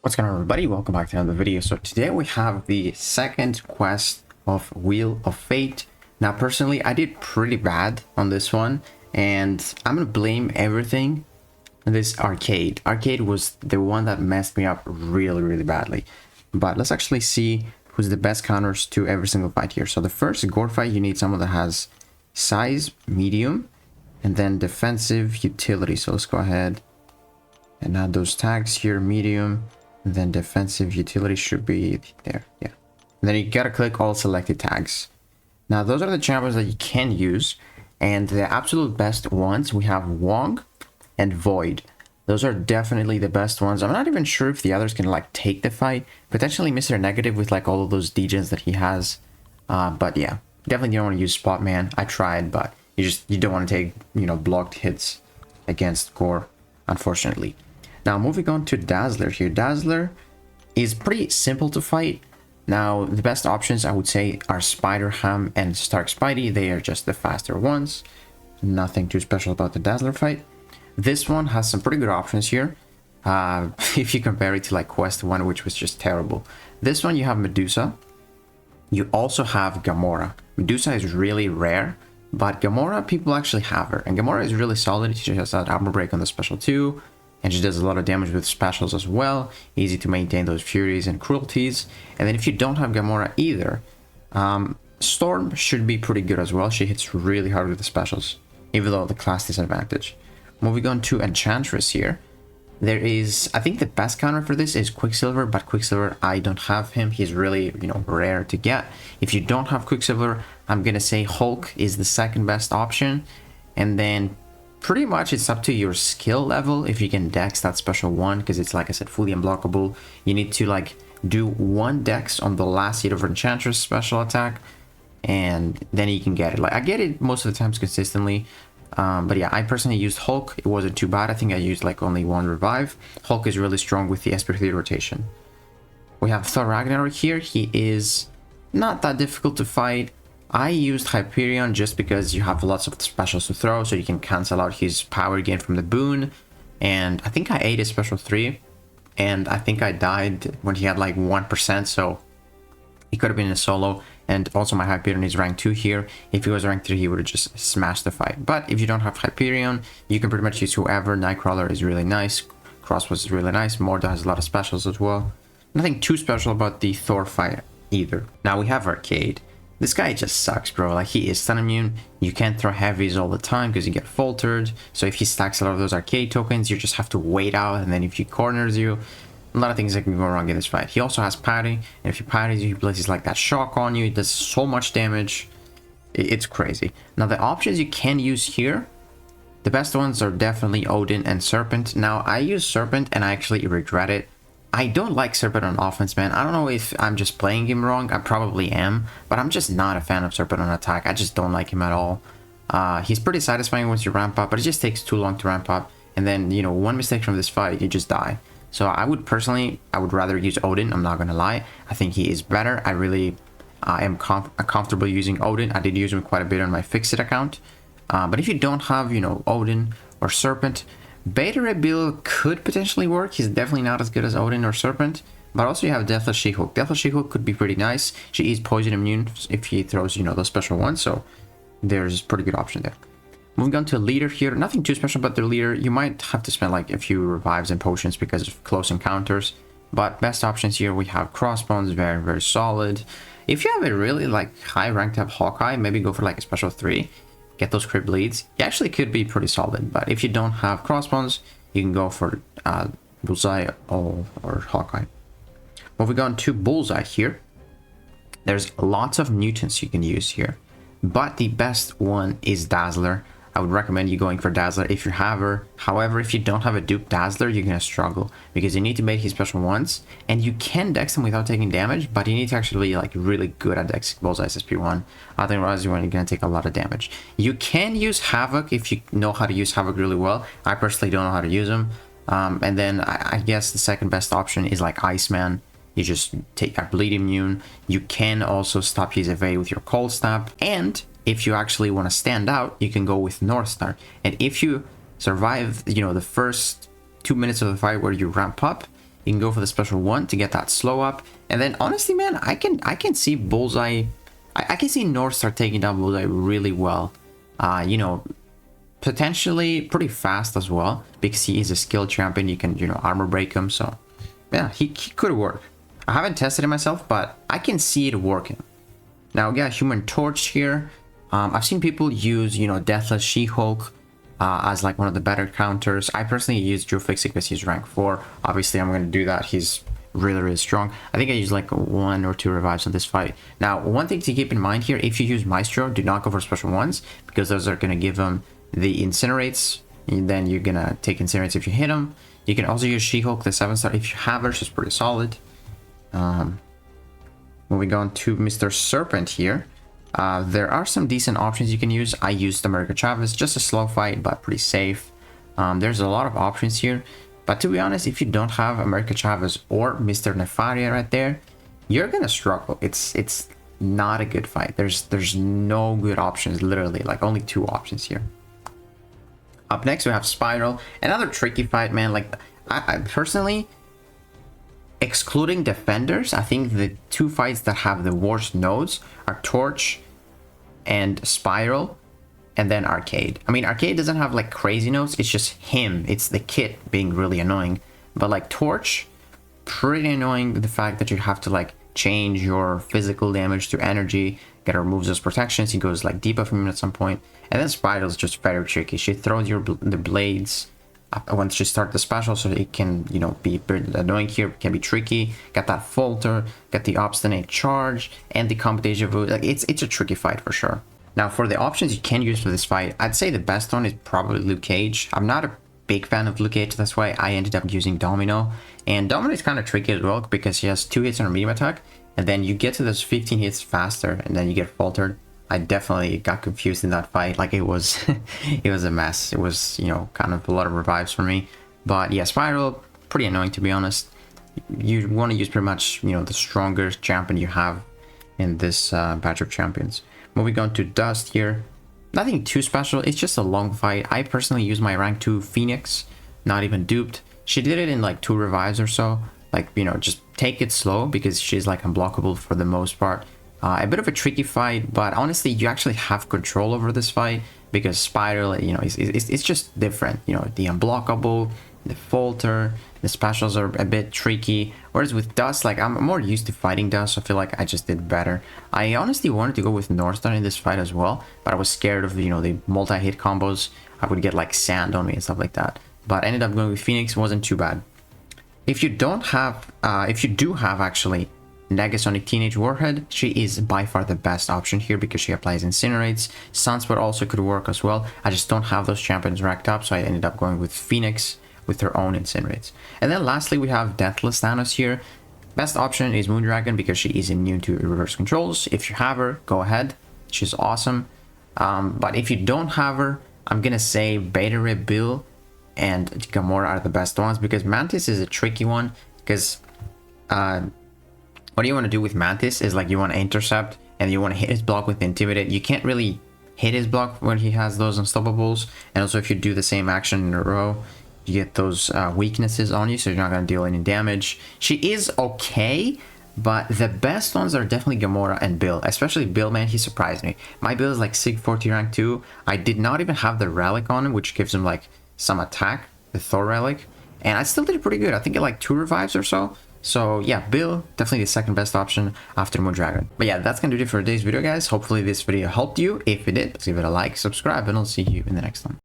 What's going on, everybody? Welcome back to another video. So today we have the second quest of Wheel of Fate. Now personally I did pretty bad on this one, and I'm gonna blame everything on this arcade. Arcade was the one that messed me up really badly. But let's actually see who's the best counters to every single fight here. So the first gore fight, you need someone that has size medium and then defensive utility. So let's go ahead and add those tags here, medium. Then defensive utility should be there. Yeah. And then you gotta click all selected tags. Now those are the champions that you can use, and the absolute best ones we have Wong and Void. Those are definitely the best ones. I'm not even sure if the others can like take the fight. Potentially Mr. Negative with like all of those degens that he has. But yeah, definitely don't want to use Spot Man. I tried, but you don't want to take, blocked hits against Gore, unfortunately. Now moving on to Dazzler here. Dazzler is pretty simple to fight. Now the best options I would say are Spider Ham and Stark Spidey. They are just the faster ones. Nothing too special about the Dazzler fight. This one has some pretty good options here. If you compare it to like Quest 1, which was just terrible. This one you have Medusa. You also have Gamora. Medusa is really rare, but Gamora, people actually have her. And Gamora is really solid. She has that armor break on the special 2. And she does a lot of damage with specials as well. Easy to maintain those furies and cruelties. And then if you don't have Gamora either, Storm should be pretty good as well. She hits really hard with the specials, even though the class disadvantage. Moving on to Enchantress here. There is, I think the best counter for this is Quicksilver, but Quicksilver, I don't have him. He's really, rare to get. If you don't have Quicksilver, I'm going to say Hulk is the second best option. And then pretty much it's up to your skill level if you can dex that special one, because it's, like I said, fully unblockable. You need to like do one dex on the last hit of Enchantress special attack, and then you can get it. Like I get it most of the times consistently, but yeah, I personally used Hulk. It wasn't too bad. I think I used like only one revive. Hulk is really strong with the SP3 rotation. We have Thor Ragnarok here. He is not that difficult to fight. I used Hyperion just because you have lots of specials to throw, so you can cancel out his power gain from the boon. And I think I ate his special 3, and I think I died when he had like 1%, so he could have been a solo. And also my Hyperion is rank 2 here. If he was rank 3, he would have just smashed the fight. But if you don't have Hyperion, you can pretty much use whoever. Nightcrawler is really nice. Crossbow is really nice. Mordo has a lot of specials as well. Nothing too special about the Thor fight either. Now we have Arcade. This guy just sucks, bro. Like, he is stun immune. You can't throw heavies all the time because you get faltered. So if he stacks a lot of those arcade tokens, you just have to wait out. And then if he corners you, a lot of things that can go wrong in this fight. He also has parry. And if he parries you, he places like that shock on you. It does so much damage. It's crazy. Now, the options you can use here, the best ones are definitely Odin and Serpent. Now, I use Serpent and I actually regret it. I don't like Serpent on offense, man. I don't know if I'm just playing him wrong. I probably am, but I'm just not a fan of Serpent on attack. I just don't like him at all. He's pretty satisfying once you ramp up, but it just takes too long to ramp up. And then, one mistake from this fight, you just die. So I would rather use Odin. I'm not gonna lie. I think he is better. I really am comfortable using Odin. I did use him quite a bit on my Fixit account. But if you don't have, Odin or Serpent, Beta Ray Bill could potentially work. He's definitely not as good as Odin or Serpent. But also you have Deathless She-Hulk. Deathless She-Hulk could be pretty nice. She is poison immune if he throws, those special ones. So there's a pretty good option there. Moving on to Leader here. Nothing too special about the Leader. You might have to spend like a few revives and potions because of close encounters. But best options here, we have Crossbones. Very solid. If you have a really like high ranked up Hawkeye, maybe go for like a special 3. Get those crit bleeds. He actually could be pretty solid, but if you don't have Crossbones, you can go for Bullseye or Hawkeye. Moving on to Bullseye here. There's lots of mutants you can use here, but the best one is Dazzler. I would recommend you going for Dazzler if you have her. However, if you don't have a dupe Dazzler, you're going to struggle because you need to make his special once, and you can dex him without taking damage, but you need to actually be like really good at dex Bullseye's SP1. Otherwise, you're going to take a lot of damage. You can use Havoc if you know how to use Havoc really well. I personally don't know how to use him. And then I guess the second best option is like Iceman. You just take a bleed immune. You can also stop his evade with your cold snap, and if you actually want to stand out, you can go with North Star. And if you survive, the first 2 minutes of the fight where you ramp up, You can go for the special 1 to get that slow up. And then honestly, man, I can see Bullseye. I can see North Star taking down Bullseye really well. You know, potentially pretty fast as well, because he is a skilled champion. You can, you know, armor break him. So yeah, he could work. I haven't tested it myself, but I can see it working. Now we got Human Torch here. I've seen people use, you know, Deathless She-Hulk as like one of the better counters. I personally use Joe Fixie because he's rank 4. Obviously, I'm going to do that. He's really strong. I think I used like 1 or 2 revives on this fight. Now, one thing to keep in mind here, if you use Maestro, do not go for special 1s, because those are going to give him the Incinerates. And then you're going to take Incinerates if you hit him. You can also use She-Hulk, the 7-star, if you have her. She's pretty solid. Moving on to Mr. Serpent here. There are some decent options you can use. I used America Chavez, just a slow fight, but pretty safe. There's a lot of options here. But to be honest, if you don't have America Chavez or Mr. Nefaria right there, you're gonna struggle. It's not a good fight. There's no good options, literally, like only 2 options here. Up next, we have Spiral. Another tricky fight, man. Like, I personally, excluding defenders, I think the 2 fights that have the worst nodes are Torch and Spiral, and then Arcade. I mean, Arcade doesn't have like crazy nodes, it's just him. It's the kit being really annoying. But like Torch, pretty annoying, the fact that you have to like change your physical damage to energy, get removes those protections. He goes like debuff him at some point. And then Spiral is just very tricky. She throws the blades once you start the special, so it can, you know, be annoying here, can be tricky. Got that Falter, got the Obstinate Charge, and the Combat Deja Vu. Like, it's a tricky fight for sure. Now, for the options you can use for this fight, I'd say the best one is probably Luke Cage. I'm not a big fan of Luke Cage, that's why I ended up using Domino. And Domino is kind of tricky as well, because he has 2 hits on a medium attack, and then you get to those 15 hits faster, and then you get faltered. I definitely got confused in that fight. Like, it was it was a mess. It was, you know, kind of a lot of revives for me. But yeah, Spiral, pretty annoying to be honest. You want to use pretty much, you know, the strongest champion you have in this batch of champions. Moving on to Dust here. Nothing too special. It's just a long fight. I personally use my rank 2 Phoenix. Not even duped. She did it in like 2 revives or so. Like, you know, just take it slow, because she's like unblockable for the most part. A bit of a tricky fight, but honestly, you actually have control over this fight, because Spiral, you know, it's just different. You know, the unblockable, the Falter, the specials are a bit tricky. Whereas with Dust, like, I'm more used to fighting Dust, so I feel like I just did better. I honestly wanted to go with North Star in this fight as well, but I was scared of, you know, the multi-hit combos. I would get like sand on me and stuff like that. But I ended up going with Phoenix. Wasn't too bad. If you don't have, if you do have actually Negasonic Teenage Warhead, she is by far the best option here, because she applies Incinerates. Sunspot also could work as well. I just don't have those champions racked up, so I ended up going with Phoenix with her own Incinerates. And then lastly, we have Deathless Thanos here. Best option is Moondragon, because she is immune to reverse controls. If you have her, go ahead. She's awesome. But if you don't have her, I'm gonna say Beta Ray Bill and Gamora are the best ones, because Mantis is a tricky one, because what you want to do with Mantis is, like, you want to intercept and you want to hit his block with Intimidate. You can't really hit his block when he has those unstoppables, and also if you do the same action in a row, you get those weaknesses on you, so you're not going to deal any damage. She is okay, but the best ones are definitely Gamora and Bill. Especially Bill, man, he surprised me. My Bill is like Sig 40 rank 2. I did not even have the relic on him, which gives him like some attack, the Thor relic, and I still did pretty good. I think I like 2 revives or so. So yeah, Bill, definitely the second best option after Moondragon. But yeah, that's gonna do it for today's video, guys. Hopefully this video helped you. If it did, please give it a like, subscribe, and I'll see you in the next one.